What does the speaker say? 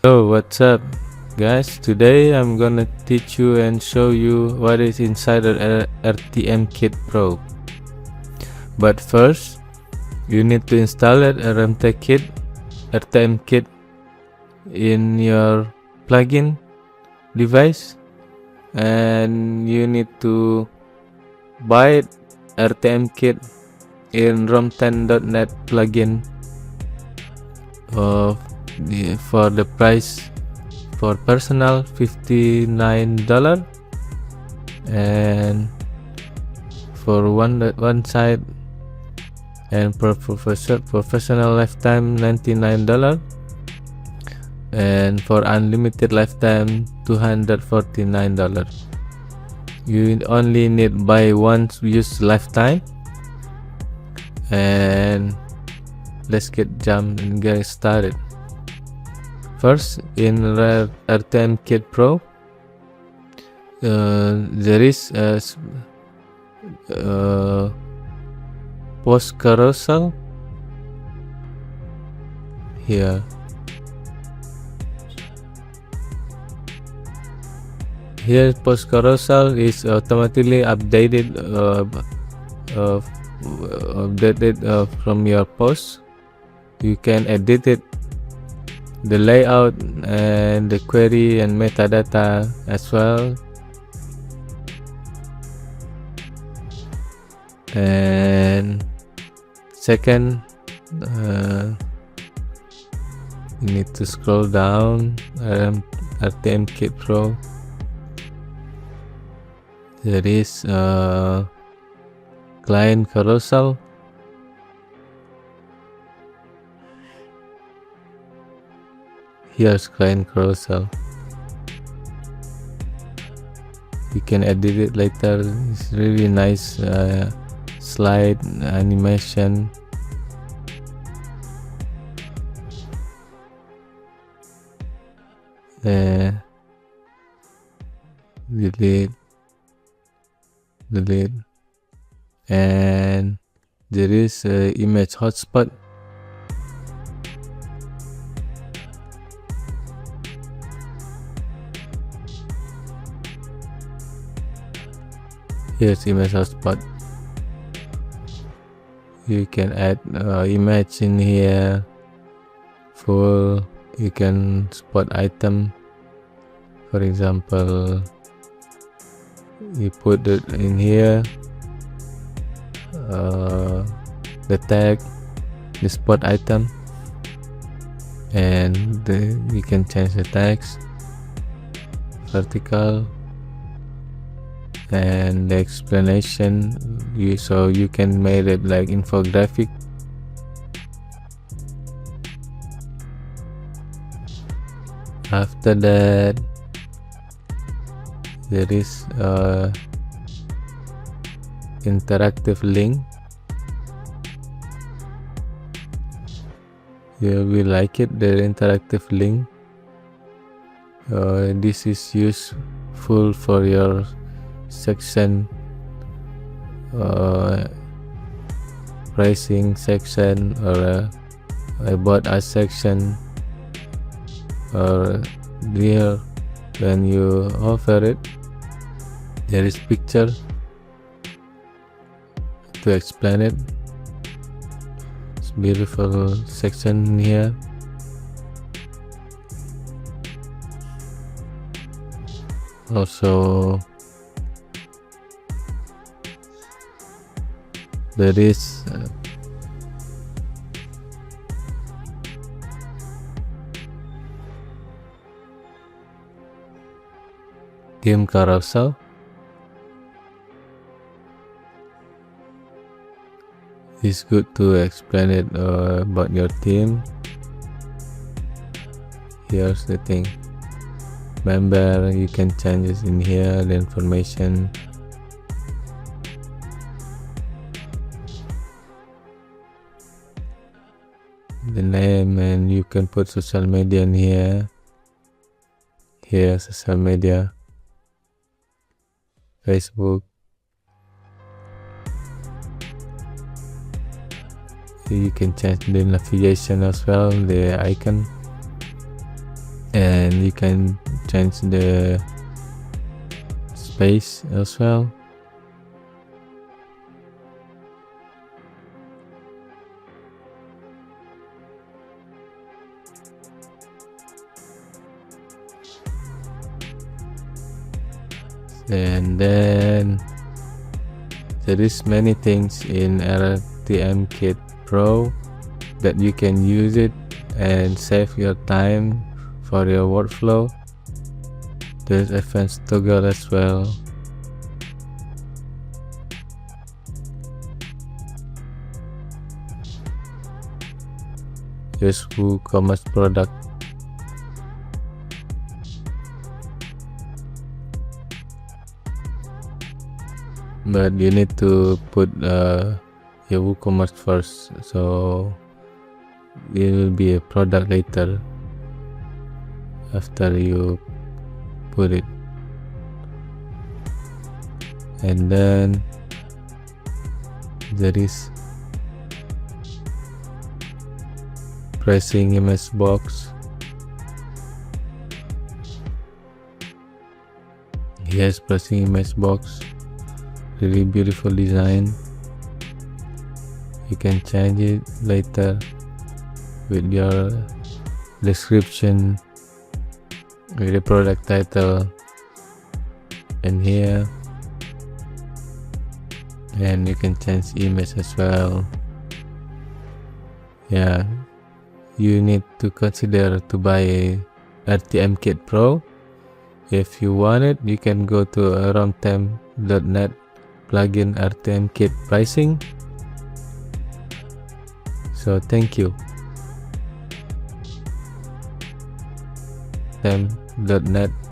Hello, what's up guys? Today I'm gonna teach you and show you what is inside the RTMKit PRO. But first, you need to install RTMKit in your plugin device, and you need to buy RTMKit in rom10.net plugin for the price for personal $59, and for one side, and for professional lifetime $99, and for unlimited lifetime $249. You only need buy once use lifetime. And let's get started. First, in RTMKit PRO, there is a post carousel here. Here, post carousel is automatically updated from your post. You can edit it, the layout and the query and metadata as well. And second, you need to scroll down RTMKit PRO. There is client carousel. Here's client carousel. You can edit it later. It's really nice slide animation. Delete, and there is a image hotspot. Here's image hotspot. You can add image in here, full. You can spot item. For example, you put it in here, the tag, the spot item, and you can change the text, vertical, and the explanation. So you can make it like infographic. After that, there is interactive link. You will like it, the interactive link. This is useful for your section, pricing section, or about us section, or here when you offer it, there is picture to explain it. It's beautiful section here. Also, there is game carousel. It's good to explain it about your team. Here's the thing. Member, you can change it in here, the information. The name, and you can put social media in here. Here, social media, Facebook. You can change the navigation as well, the icon. and you can change the space as well. And then there is many things in RTMKit PRO that you can use it and save your time for your workflow. There's advanced toggle as well. Here's WooCommerce product. But you need to put your WooCommerce first, so it will be a product later after you put it. And then there is pricing image box. Here's pricing image box. Really beautiful design. You can change it later with your description, with the product title, and here, and you can change image as well. Yeah, you need to consider to buy a RTMKit PRO. If you want it, you can go to romtem.net plugin RTMKit pricing. So thank you. romtem.net